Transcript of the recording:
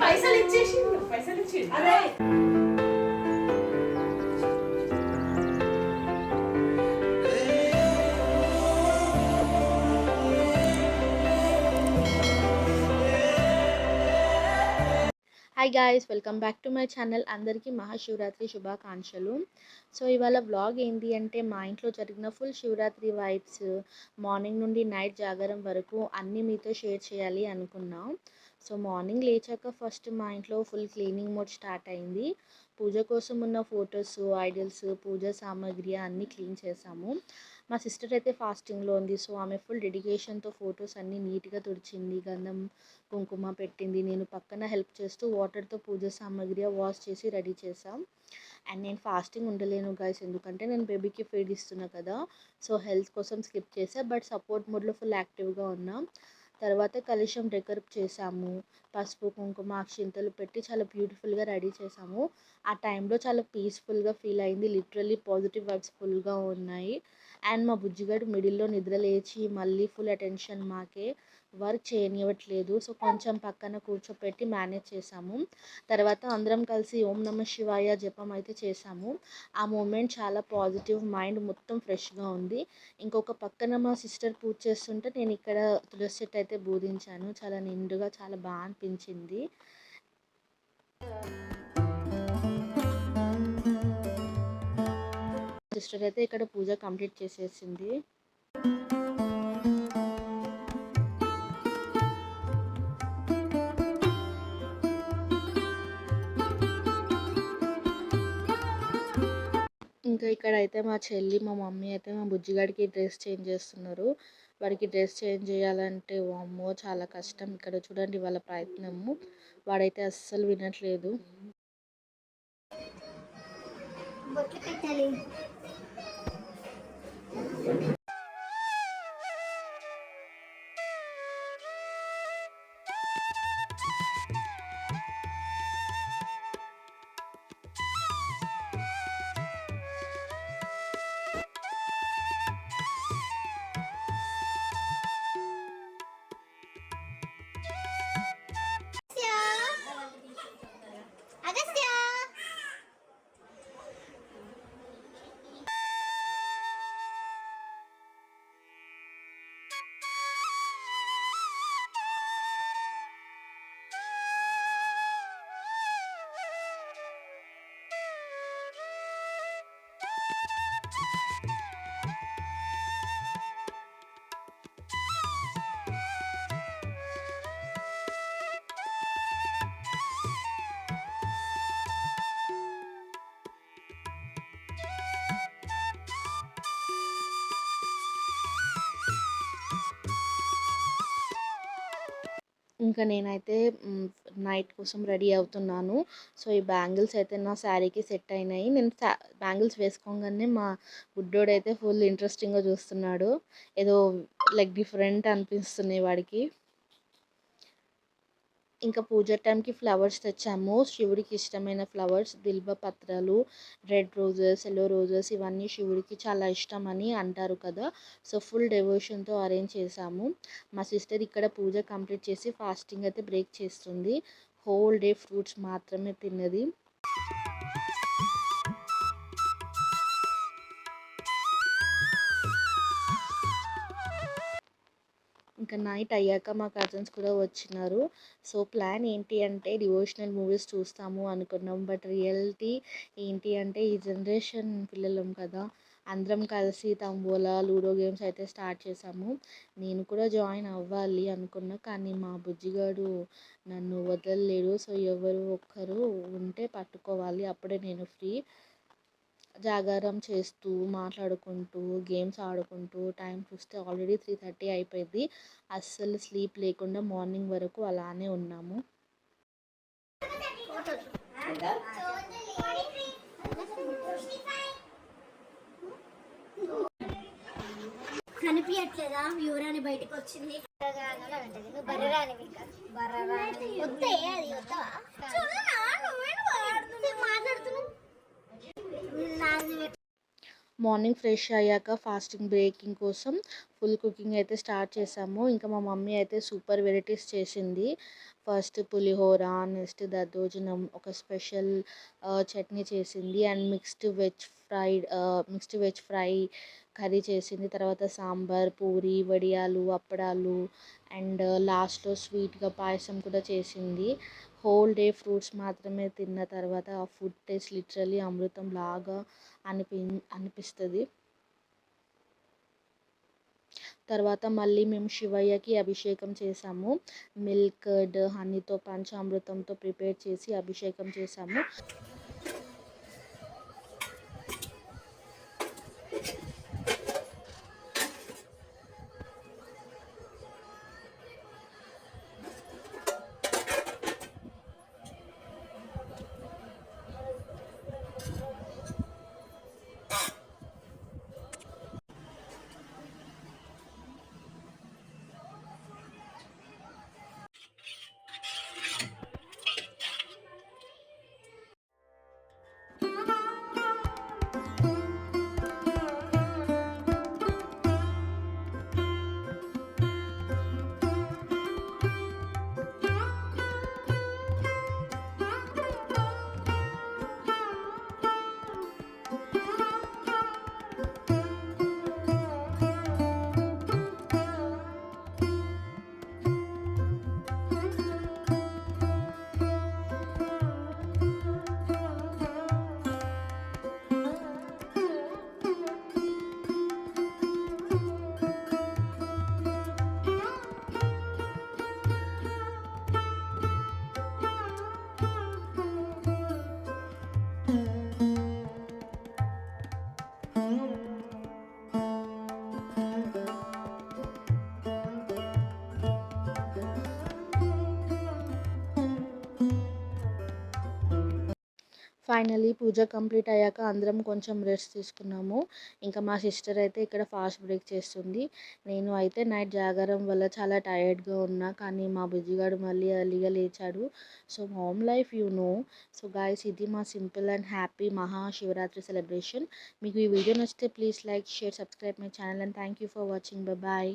పైసలు ఇచ్చేసిండు, పైసలు ఇచ్చిండు. అదే hi guys, welcome back to my channel. అందరికీ మహాశివరాత్రి శుభాకాంక్షలు. సో ఇవాళ వ్లాగ్ ఏంటి అంటే మా ఇంట్లో జరిగిన ఫుల్ శివరాత్రి వైబ్స్, మార్నింగ్ నుండి నైట్ జాగారం వరకు అన్నీ మీతో షేర్ చేయాలి అనుకున్నాం. సో మార్నింగ్ లేచాక ఫస్ట్ మా ఇంట్లో ఫుల్ క్లీనింగ్ మోడ్ స్టార్ట్ అయింది. పూజ కోసం ఉన్న ఫొటోస్, ఐడల్స్, పూజ సామాగ్రి అన్నీ క్లీన్ చేసాము. మా సిస్టర్ అయితే ఫాస్టింగ్లో ఉంది. సో ఆమె ఫుల్ డెడికేషన్తో ఫొటోస్ అన్నీ నీట్గా తుడిచింది, గంధం కుంకుమ పెట్టింది. నేను పక్కన హెల్ప్ చేస్తూ వాటర్తో పూజ సామాగ్రి వాష్ చేసి రెడీ చేసాం. అండ్ నేను ఫాస్టింగ్ ఉండలేను గైస్, ఎందుకంటే నేను బేబీకి ఫీడ్ ఇస్తున్నా కదా. సో హెల్త్ కోసం స్కిప్ చేసా, బట్ సపోర్ట్ మోడ్లో ఫుల్ యాక్టివ్గా ఉన్నా. తర్వాత కలశం డెకరేట్ చేసాము, పసుపు కుంకుమ అక్షింతలు పెట్టి చాలా బ్యూటిఫుల్గా రెడీ చేసాము. ఆ టైంలో చాలా పీస్ఫుల్గా ఫీల్ అయింది. లిటరల్లీ పాజిటివ్ వైబ్స్ ఫుల్గా ఉన్నాయి. అండ్ మా బుజ్జిగాడు మిడిల్లో నిద్ర లేచి మళ్ళీ ఫుల్ అటెన్షన్ మాకే, వర్క్ చేయనివ్వట్లేదు. సో కొంచెం పక్కన కూర్చోపెట్టి మేనేజ్ చేసాము. తర్వాత అందరం కలిసి ఓం నమ శివాయ జపం అయితే చేసాము. ఆ మూమెంట్ చాలా పాజిటివ్, మైండ్ మొత్తం ఫ్రెష్గా ఉంది. ఇంకొక పక్కన మా సిస్టర్ పూజ చేస్తుంటే నేను ఇక్కడ తులసి చెట్టు అయితే బోధించాను. చాలా నిండుగా చాలా బాగా అనిపించింది. సిస్టర్ అయితే ఇక్కడ పూజ కంప్లీట్ చేసేసింది. ఇంకా ఇక్కడ అయితే మా చెల్లి మా మమ్మీ అయితే మా బుజ్జిగాడికి డ్రెస్ చేంజ్ చేస్తున్నారు. వాడికి డ్రెస్ చేంజ్ చేయాలంటే వామ్మో చాలా కష్టం. ఇక్కడ చూడండి వాళ్ళ ప్రయత్నము, వాడైతే అస్సలు వినట్లేదు. ఇంకా నేనైతే నైట్ కోసం రెడీ అవుతున్నాను. సో ఈ బ్యాంగిల్స్ అయితే నా శారీకి సెట్ అయినాయి. నేను బ్యాంగిల్స్ వేసుకోగానే మా బుడ్డోడైతే ఫుల్ ఇంట్రెస్టింగ్గా చూస్తున్నాడు. ఏదో లైక్ డిఫరెంట్ అనిపిస్తున్నాయి వాడికి. ఇంకా పూజ టైంకి ఫ్లవర్స్ తెచ్చాము, శివుడికి ఇష్టమైన ఫ్లవర్స్, బిల్వ పత్రాలు, రెడ్ రోజెస్, ఎల్లో రోజెస్, ఇవన్నీ శివుడికి చాలా ఇష్టం అని అంటారు కదా. సో ఫుల్ డెవోషన్తో అరేంజ్ చేసాము. మా సిస్టర్ ఇక్కడ పూజ కంప్లీట్ చేసి ఫాస్టింగ్ అయితే బ్రేక్ చేస్తుంది. హోల్ డే ఫ్రూట్స్ మాత్రమే తిన్నది. ఇంకా నైట్ అయ్యాక మా కజిన్స్ కూడా వచ్చినారు. సో ప్లాన్ ఏంటి అంటే డివోషనల్ మూవీస్ చూస్తాము అనుకున్నాం, బట్ రియాలిటీ ఏంటి అంటే ఈ జనరేషన్ పిల్లలం కదా, అందరం కలిసి తంబోలా, లూడో గేమ్స్ అయితే స్టార్ట్ చేసాము. నేను కూడా జాయిన్ అవ్వాలి అనుకున్నా, కానీ మా బుజ్జిగాడు నన్ను వదలలేడు. సో ఎవరు ఒక్కరు ఉంటే పట్టుకోవాలి, అప్పుడే నేను ఫ్రీ. జాగారం చేస్తూ మాట్లాడుకుంటూ గేమ్స్ ఆడుకుంటూ టైం చూస్తే ఆల్రెడీ 3:30 అయిపోయింది. అస్సలు స్లీప్ లేకుండా మార్నింగ్ వరకు అలానే ఉన్నాము. కనిపించట్లేదా యువరాణి బయటకు వచ్చింది. బర్రరాని వస్తే అది వస్తావా మాట్లాడుతున్నావు. నా మార్నింగ్ ఫ్రెష్ అయ్యాక ఫాస్టింగ్ బ్రేకింగ్ కోసం ఫుల్ కుకింగ్ అయితే స్టార్ట్ చేసాము. ఇంకా మా మమ్మీ అయితే సూపర్ వెరైటీస్ చేసింది. ఫస్ట్ పులిహోర, నెక్స్ట్ దద్దోజనం, ఒక స్పెషల్ చట్నీ చేసింది and mixed veg fry curry చేసింది. తర్వాత సాంబార్, పూరి, వడియాలు, అప్పడాలు అండ్ లాస్ట్లో స్వీట్గా పాయసం కూడా చేసింది. హోల్ డే ఫ్రూట్స్ మాత్రమే తిన్న తర్వాత ఆ ఫుడ్ టేస్ట్ లిటరలీ అమృతం లాగా అనిపిస్తుంది. తర్వాత మళ్ళీ మేము శివయ్యకి అభిషేకం చేసాము. మిల్క్ కర్డ్, హనీతో పంచామృతంతో ప్రిపేర్ చేసి అభిషేకం చేసాము. ఫైనలీ పూజ కంప్లీట్ అయ్యాక అందరం కొంచెం రెస్ట్ తీసుకున్నాము. ఇంకా మా సిస్టర్ అయితే ఇక్కడ ఫాస్ట్ బ్రేక్ చేస్తుంది. నేను అయితే నైట్ జాగారం వల్ల చాలా టైర్డ్గా ఉన్నా, కానీ మా బుజ్జిగాడు మళ్ళీ ఎర్లీగా లేచాడు. So home life so guys, ఇది మా simple and happy Mahashivratri celebration. మీకు ఈ వీడియో నచ్చితే please like, share, subscribe my channel and thank you for watching. Bye.